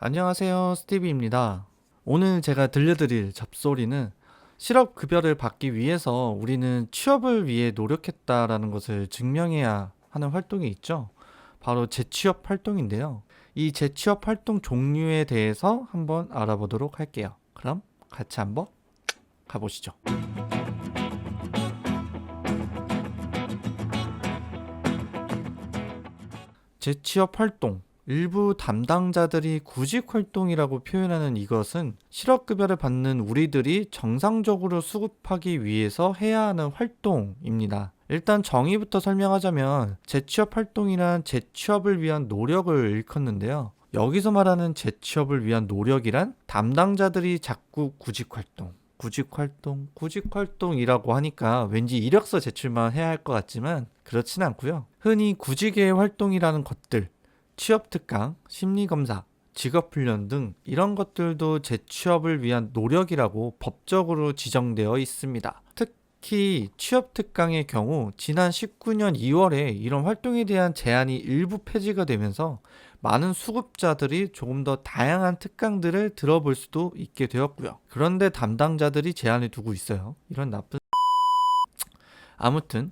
안녕하세요, 스티비입니다. 오늘 제가 들려드릴 잡소리는 실업급여를 받기 위해서 우리는 취업을 위해 노력했다라는 것을 증명해야 하는 활동이 있죠. 바로 재취업 활동인데요. 이 재취업 활동 종류에 대해서 한번 알아보도록 할게요. 그럼 같이 한번 가보시죠. 재취업 활동. 일부 담당자들이 구직 활동이라고 표현하는 이것은 실업급여를 받는 우리들이 정상적으로 수급하기 위해서 해야 하는 활동입니다. 일단 정의부터 설명하자면 재취업 활동이란 재취업을 위한 노력을 일컫는데요. 여기서 말하는 재취업을 위한 노력이란 담당자들이 자꾸 구직 활동이라고 하니까 왠지 이력서 제출만 해야 할 것 같지만 그렇진 않고요. 흔히 구직의 활동이라는 것들, 취업특강, 심리검사, 직업훈련 등 이런 것들도 재취업을 위한 노력이라고 법적으로 지정되어 있습니다. 특히 취업특강의 경우 지난 19년 2월에 이런 활동에 대한 제한이 일부 폐지가 되면서 많은 수급자들이 조금 더 다양한 특강들을 들어볼 수도 있게 되었고요. 그런데 담당자들이 제한을 두고 있어요. 이런 나쁜 아무튼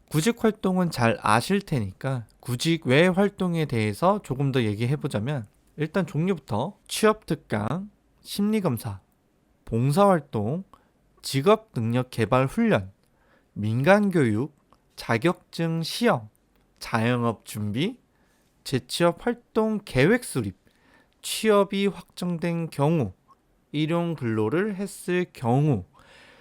구직 활동은 잘 아실 테니까 구직 외 활동에 대해서 조금 더 얘기해 보자면 일단 종류부터 취업 특강, 심리검사, 봉사활동, 직업 능력 개발 훈련, 민간 교육, 자격증 시험, 자영업 준비, 재취업 활동 계획 수립, 취업이 확정된 경우, 일용 근로를 했을 경우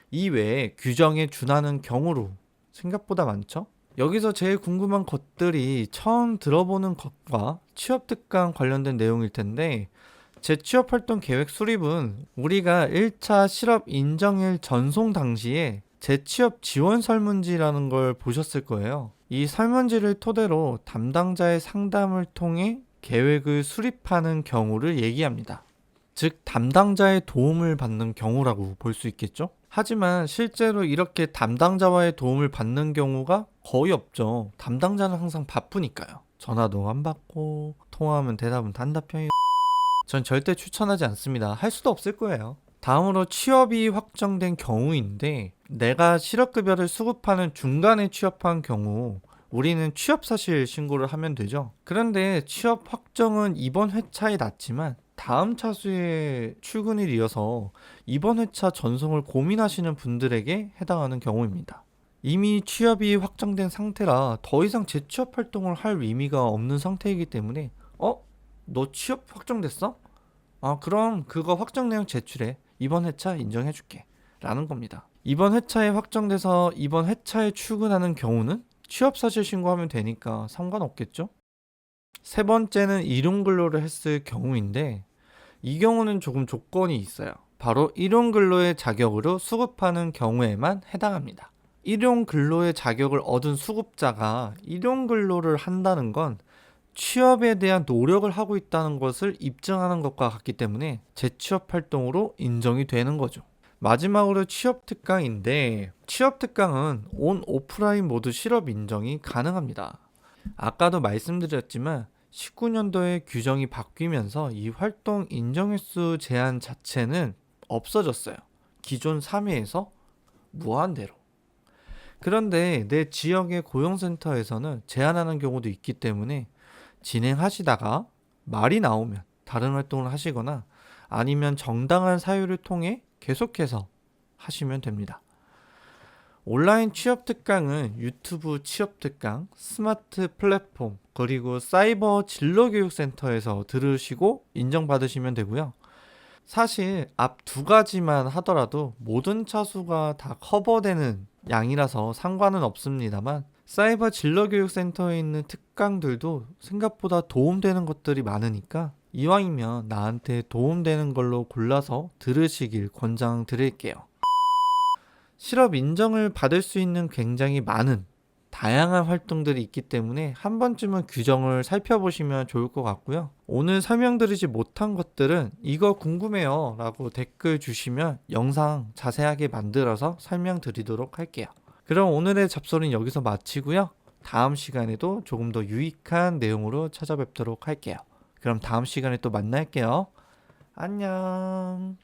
이외에 규정에 준하는 경우로 생각보다 많죠? 여기서 제일 궁금한 것들이 처음 들어보는 것과 취업특강 관련된 내용일 텐데 재취업활동 계획 수립은 우리가 1차 실업 인정일 전송 당시에 재취업 지원 설문지라는 걸 보셨을 거예요. 이 설문지를 토대로 담당자의 상담을 통해 계획을 수립하는 경우를 얘기합니다. 즉 담당자의 도움을 받는 경우라고 볼 수 있겠죠? 하지만 실제로 이렇게 담당자와의 도움을 받는 경우가 거의 없죠. 담당자는 항상 바쁘니까요. 전화도 안 받고 통화하면 대답은 단답형이고 전 절대 추천하지 않습니다. 할 수도 없을 거예요. 다음으로 취업이 확정된 경우인데 내가 실업급여를 수급하는 중간에 취업한 경우 우리는 취업사실 신고를 하면 되죠. 그런데 취업 확정은 이번 회차에 났지만 다음 차수의 출근일이어서 이번 회차 전송을 고민하시는 분들에게 해당하는 경우입니다. 이미 취업이 확정된 상태라 더 이상 재취업 활동을 할 의미가 없는 상태이기 때문에 너 취업 확정됐어? 그럼 그거 확정 내용 제출해. 이번 회차 인정해줄게. 라는 겁니다. 이번 회차에 확정돼서 이번 회차에 출근하는 경우는 취업사실 신고하면 되니까 상관없겠죠? 세 번째는 일용근로를 했을 경우인데 이 경우는 조금 조건이 있어요. 바로 일용근로의 자격으로 수급하는 경우에만 해당합니다. 일용근로의 자격을 얻은 수급자가 일용근로를 한다는 건 취업에 대한 노력을 하고 있다는 것을 입증하는 것과 같기 때문에 재취업 활동으로 인정이 되는 거죠. 마지막으로 취업 특강인데 취업 특강은 온 오프라인 모두 실업 인정이 가능합니다. 아까도 말씀드렸지만 19년도에 규정이 바뀌면서 이 활동 인정 횟수 제한 자체는 없어졌어요. 기존 3회에서 무한대로. 그런데 내 지역의 고용센터에서는 제한하는 경우도 있기 때문에 진행하시다가 말이 나오면 다른 활동을 하시거나 아니면 정당한 사유를 통해 계속해서 하시면 됩니다. 온라인 취업 특강은 유튜브 취업 특강, 스마트 플랫폼, 그리고 사이버 진로교육센터에서 들으시고 인정받으시면 되고요. 사실 앞 두 가지만 하더라도 모든 차수가 다 커버되는 양이라서 상관은 없습니다만 사이버 진로교육센터에 있는 특강들도 생각보다 도움되는 것들이 많으니까 이왕이면 나한테 도움되는 걸로 골라서 들으시길 권장드릴게요. 실업 인정을 받을 수 있는 굉장히 많은 다양한 활동들이 있기 때문에 한 번쯤은 규정을 살펴보시면 좋을 것 같고요. 오늘 설명드리지 못한 것들은 이거 궁금해요 라고 댓글 주시면 영상 자세하게 만들어서 설명드리도록 할게요. 그럼 오늘의 잡소리는 여기서 마치고요. 다음 시간에도 조금 더 유익한 내용으로 찾아뵙도록 할게요. 그럼 다음 시간에 또 만날게요. 안녕.